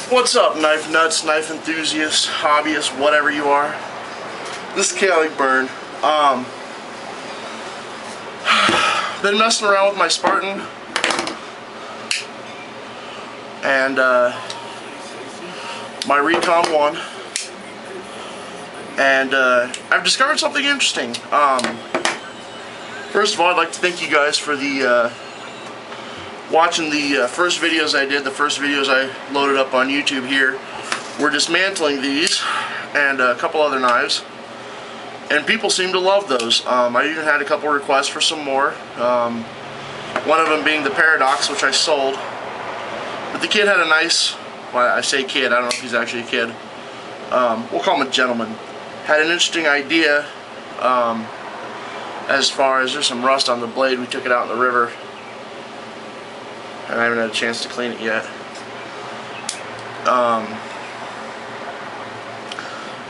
What's up, knife nuts, knife enthusiasts, hobbyists, whatever you are? This is Cali Burn. Been messing around with my Spartan and my Recon One, and I've discovered something interesting. First of all, I'd like to thank you guys for the watching the first videos I did. The first videos I loaded up on YouTube here were dismantling these and a couple other knives, and people seem to love those. I even had a couple requests for some more, one of them being the Paradox, which I sold. But the kid had a nice, well, I say kid, I don't know if he's actually a kid, we'll call him a gentleman, had an interesting idea as far as there's some rust on the blade. We took it out in the river and I haven't had a chance to clean it yet.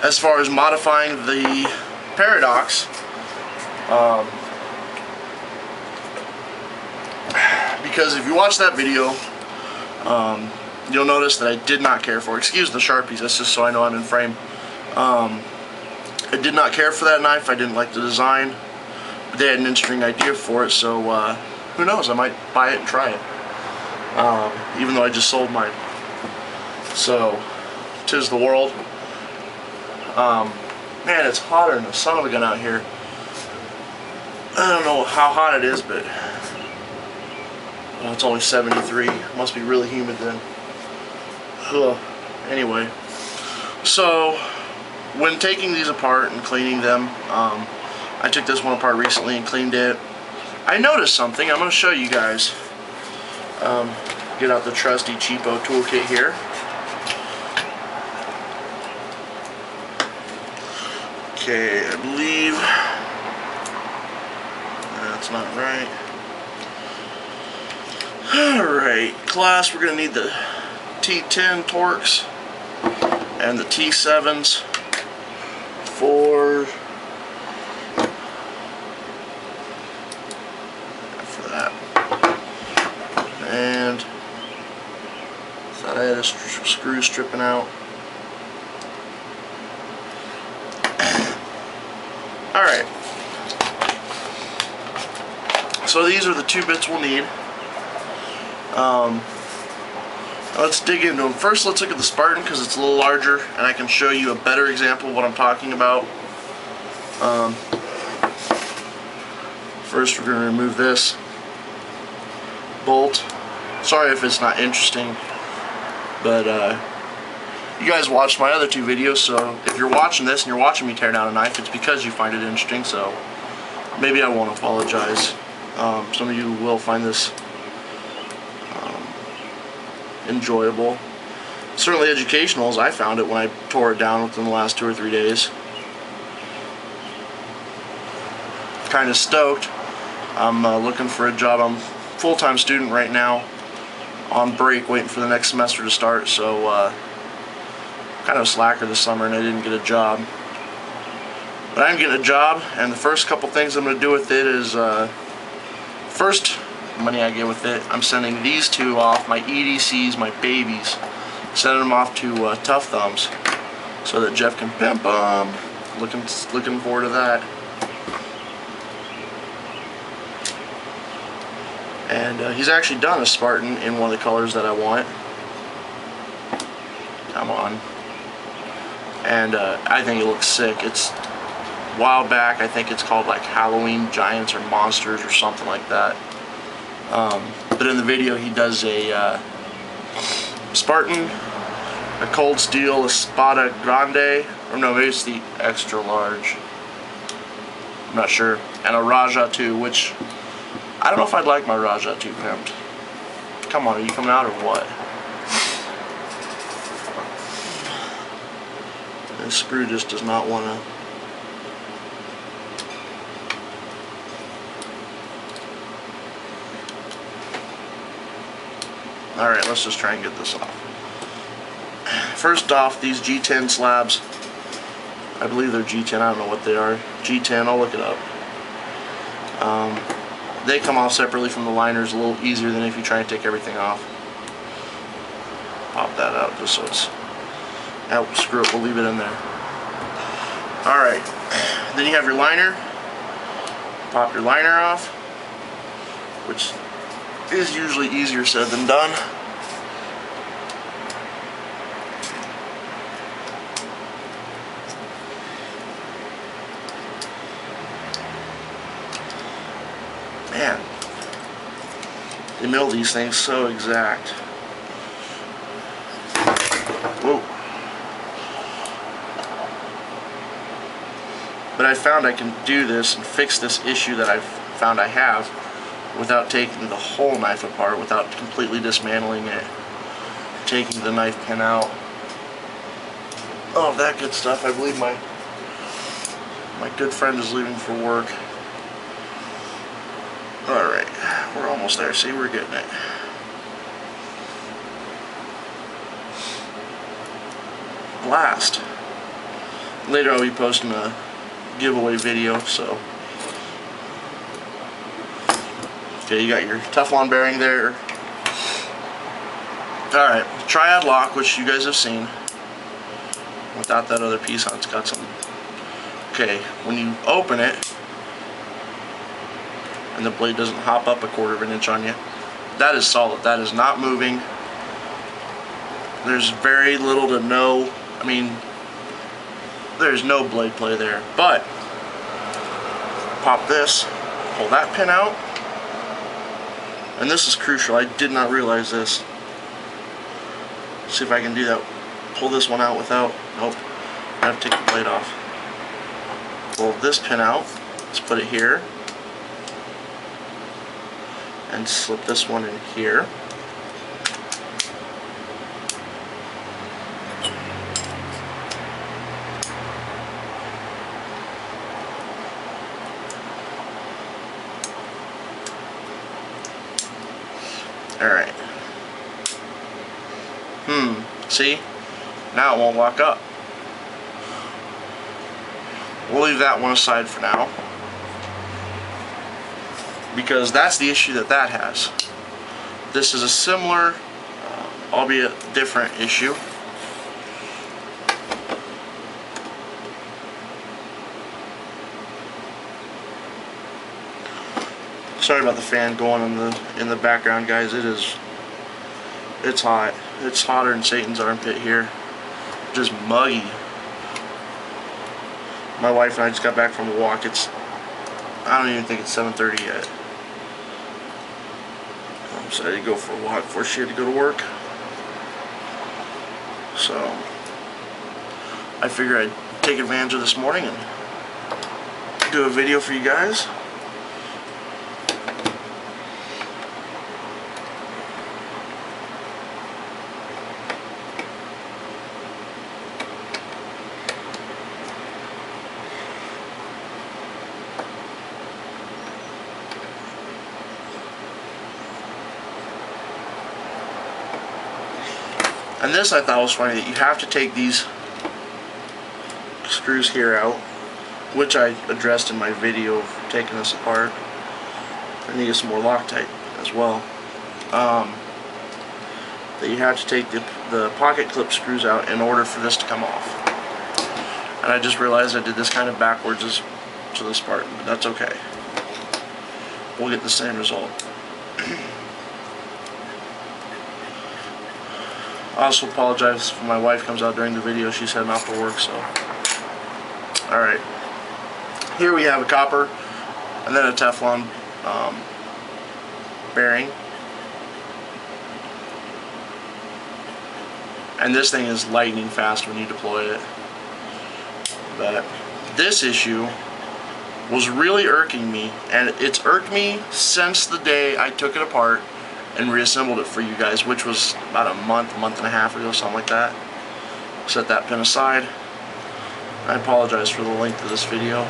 As far as modifying the Paradox, because if you watch that video, you'll notice that I did not care for, excuse the Sharpies, that's just so I know I'm in frame. I did not care for that knife. I didn't like the design, but they had an interesting idea for it, so who knows, I might buy it and try it. Even though I just sold mine. So, 'tis the world. Man, it's hotter than the son of a gun out here. I don't know how hot it is, but well, it's only 73. It must be really humid then. Ugh. Anyway, so when taking these apart and cleaning them, I took this one apart recently and cleaned it. I noticed something. I'm going to show you guys. Get out the trusty cheapo toolkit here. Okay, I believe that's not right. Alright, class, we're going to need the T10 Torx and the T7s for that. And thought I had a screw stripping out. Alright, so these are the two bits we'll need. Let's dig into them. First, let's look at the Spartan because it's a little larger and I can show you a better example of what I'm talking about. First, we're going to remove this bolt. Sorry if it's not interesting, but you guys watched my other two videos, so if you're watching this and you're watching me tear down a knife, it's because you find it interesting, so maybe I won't apologize. Some of you will find this enjoyable. Certainly educational, as I found it when I tore it down within the last 2 or 3 days. Kind of stoked. I'm looking for a job. I'm a full-time student right now, on break, waiting for the next semester to start, so kind of a slacker this summer and I didn't get a job. But I'm getting a job, and the first couple things I'm going to do with it is, first money I get with it, I'm sending these two off, my EDCs, my babies, sending them off to Tough Thumbs so that Jeff can pimp them. Looking forward to that. And he's actually done a Spartan in one of the colors that I want. Come on. And I think it looks sick. It's a while back, I think it's called like Halloween Giants or Monsters or something like that. But in the video he does a Spartan, a Cold Steel, a Spada Grande, or no, maybe it's the extra large, I'm not sure, and a Raja 2, which I don't know if I'd like my Raja 2 pimped. Come on, are you coming out or what? This screw just does not want to. Alright, let's just try and get this off. First off, these G10 slabs, I believe they're G10, I don't know what they are. G10, I'll look it up. They come off separately from the liners, a little easier than if you try and take everything off. pop that out just so it's out. Screw it, we'll leave it in there. Alright, then you have your liner. Pop your liner off, which is usually easier said than done. Man, they mill these things so exact. Whoa. But I found I can do this and fix this issue that I've found I have without taking the whole knife apart, without completely dismantling it, taking the knife pin out, all of that good stuff. I believe my good friend is leaving for work. Alright, we're almost there. See, we're getting it. Last. Later I'll be posting a giveaway video, so. Okay, you got your Teflon bearing there. Alright, triad lock, which you guys have seen. Without that other piece on, it's got some. Okay, when you open it, and the blade doesn't hop up 1/4 inch on you, that is solid. That is not moving. There's very little to no, I mean, there's no blade play there. But pop this, pull that pin out, and this is crucial. I did not realize this. See if I can do that. Pull this one out without, nope, I have to take the blade off. Pull this pin out, let's put it here, and slip this one in here. Alright. See? Now it won't lock up. We'll leave that one aside for now, because that's the issue that has. This is a similar, albeit different issue. Sorry about the fan going in the background, guys. It's hot. It's hotter than Satan's armpit here. Just muggy. My wife and I just got back from a walk. I don't even think it's 7:30 yet. I decided to go for a walk before she had to go to work. So I figured I'd take advantage of this morning and do a video for you guys. And this I thought was funny, that you have to take these screws here out, which I addressed in my video of taking this apart. I need to get some more Loctite as well. That you have to take the pocket clip screws out in order for this to come off. And I just realized I did this kind of backwards to the Spartan, but that's okay. We'll get the same result. I also apologize if my wife comes out during the video. She's heading off to work, so. Alright. Here we have a copper and then a Teflon bearing. And this thing is lightning fast when you deploy it. But this issue was really irking me, and it's irked me since the day I took it apart and reassembled it for you guys, which was about a month and a half ago, something like that. Set that pin aside. I apologize for the length of this video.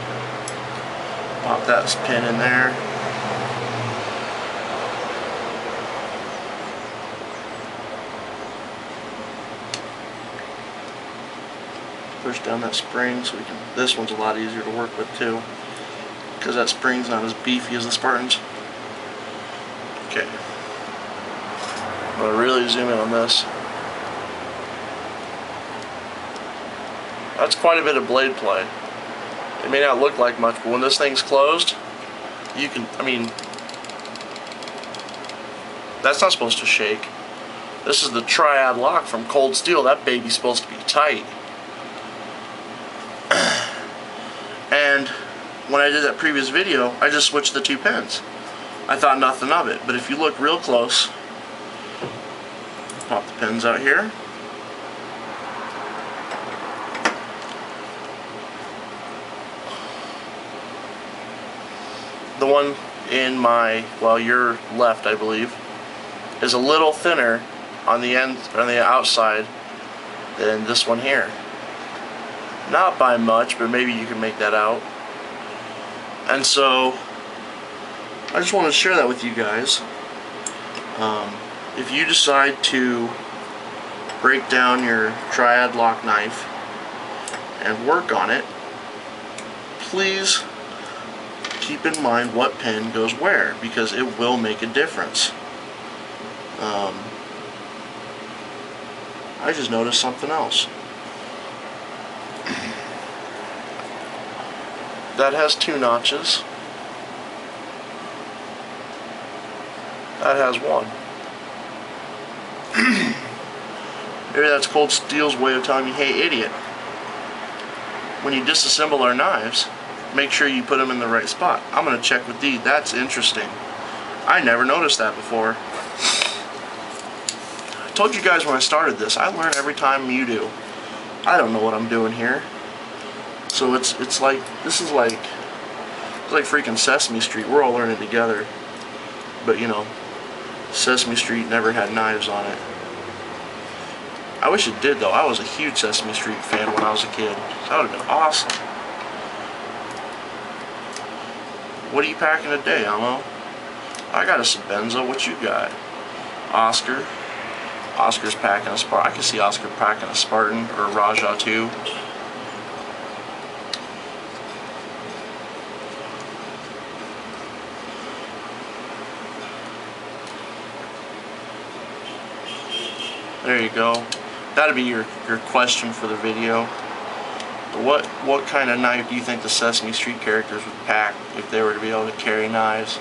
Pop that pin in there. Push down that spring so we can, this one's a lot easier to work with too, because that spring's not as beefy as the Spartans. Okay. I'm going to really zoom in on this. That's quite a bit of blade play. It may not look like much, but when this thing's closed, you can, I mean, that's not supposed to shake. This is the triad lock from Cold Steel. That baby's supposed to be tight. And when I did that previous video, I just switched the 2 pins. I thought nothing of it, but if you look real close, pop the pins out here. The one in my, well, your left, I believe, is a little thinner on the end, on the outside, than this one here. Not by much, but maybe you can make that out. And so, I just want to share that with you guys. If you decide to break down your triad lock knife and work on it, please keep in mind what pin goes where, because it will make a difference. I just noticed something else. That has 2 notches. That has 1. Maybe that's Cold Steel's way of telling me, hey idiot, when you disassemble our knives, make sure you put them in the right spot. I'm going to check with these. That's interesting. I never noticed that before. I told you guys when I started this, I learn every time you do. I don't know what I'm doing here. So it's like, this is like, it's like freaking Sesame Street. We're all learning together. But you know, Sesame Street never had knives on it. I wish it did though. I was a huge Sesame Street fan when I was a kid. That would have been awesome. What are you packing today, Elmo? I got a Sabenza. What you got? Oscar. Oscar's packing a Spartan. I can see Oscar packing a Spartan or a Raja too. There you go. That'd be your question for the video. What kind of knife do you think the Sesame Street characters would pack if they were to be able to carry knives?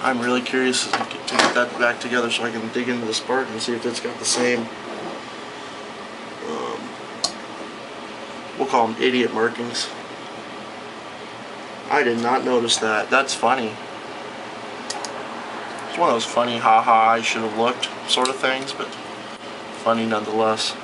I'm really curious to get that back together so I can dig into the Spartan and see if it's got the same, we'll call them idiot markings. I did not notice that. That's funny. It's one of those funny haha I should have looked sort of things, but funny nonetheless.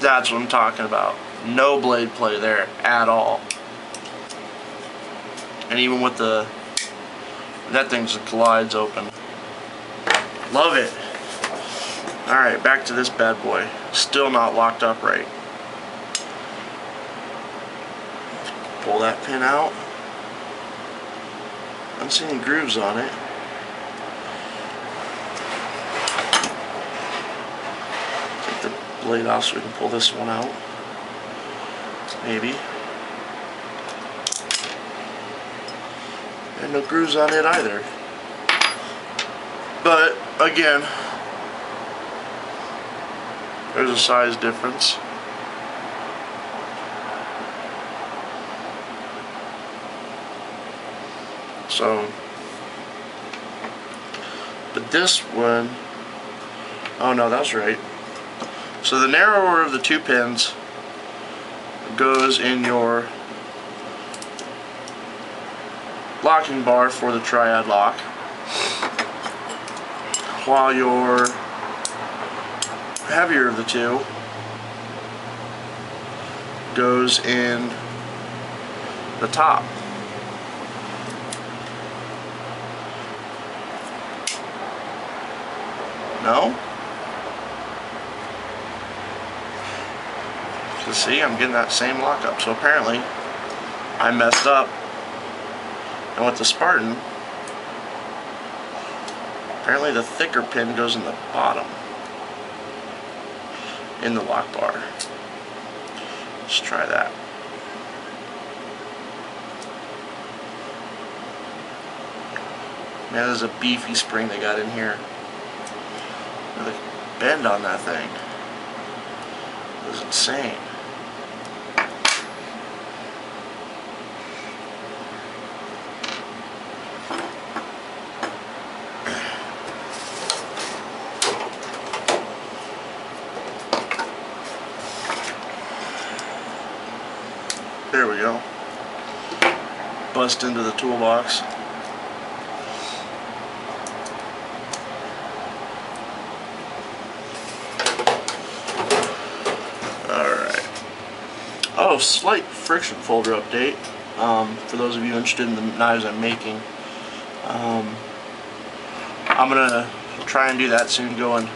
That's what I'm talking about. No blade play there at all. And even with that thing just glides open. Love it. Alright, back to this bad boy. Still not locked up right. Pull that pin out. I'm seeing grooves on it. Take the blade off so we can pull this one out. Maybe. And no grooves on it either. But again, there's a size difference. So, but this one, oh no, that's right. So the narrower of the 2 pins goes in your locking bar for the triad lock, while your heavier of the 2 goes in the top. No? So see, I'm getting that same lockup. So apparently I messed up And with the Spartan, apparently the thicker pin goes in the bottom, in the lock bar. Let's try that. Man, there's a beefy spring they got in here. The bend on that thing is insane. There we go. Bust into the toolbox. Alright. Oh, slight friction folder update. For those of you interested in the knives I'm making. I'm gonna try and do that soon, go and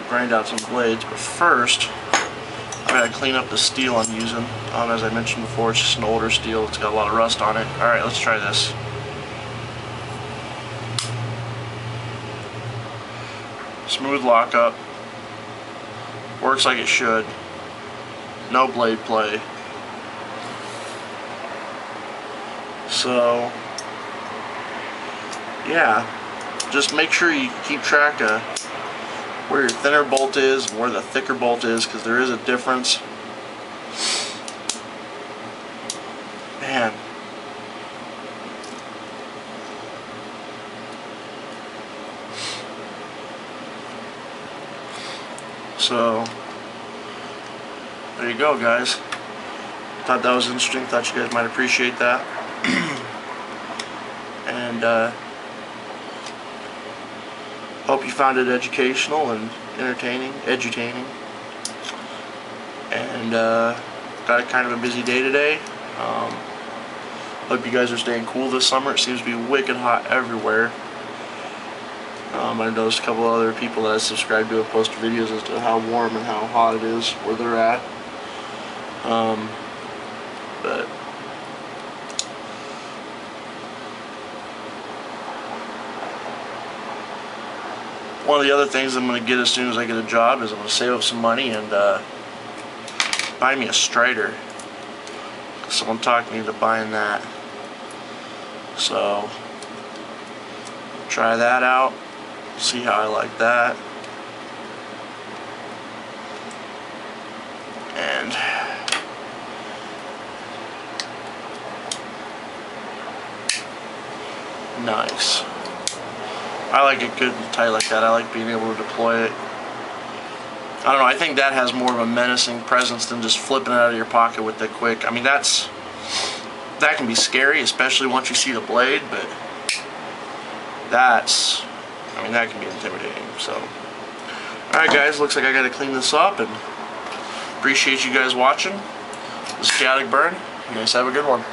grind out some blades, but first I gotta clean up the steel I'm using. As I mentioned before, it's just an older steel. It's got a lot of rust on it. Alright, let's try this. Smooth lockup. Works like it should. No blade play. So, yeah. Just make sure you keep track of where your thinner bolt is and where the thicker bolt is, because there is a difference. Man. So, there you go, guys. Thought that was interesting. Thought you guys might appreciate that. And hope you found it educational and entertaining, edutaining. And got a kind of a busy day today. Hope you guys are staying cool this summer. It seems to be wicked hot everywhere. I noticed a couple other people that I subscribe to have posted videos as to how warm and how hot it is where they're at. But one of the other things I'm going to get as soon as I get a job is I'm going to save up some money and buy me a Strider. Someone talked me into buying that. So, try that out. See how I like that. And nice. I like it good and tight like that. I like being able to deploy it. I don't know, I think that has more of a menacing presence than just flipping it out of your pocket with it quick. I mean, that can be scary, especially once you see the blade, but that can be intimidating. So, alright guys, looks like I gotta clean this up, and appreciate you guys watching. This is Chaotic Burn. You guys have a good one.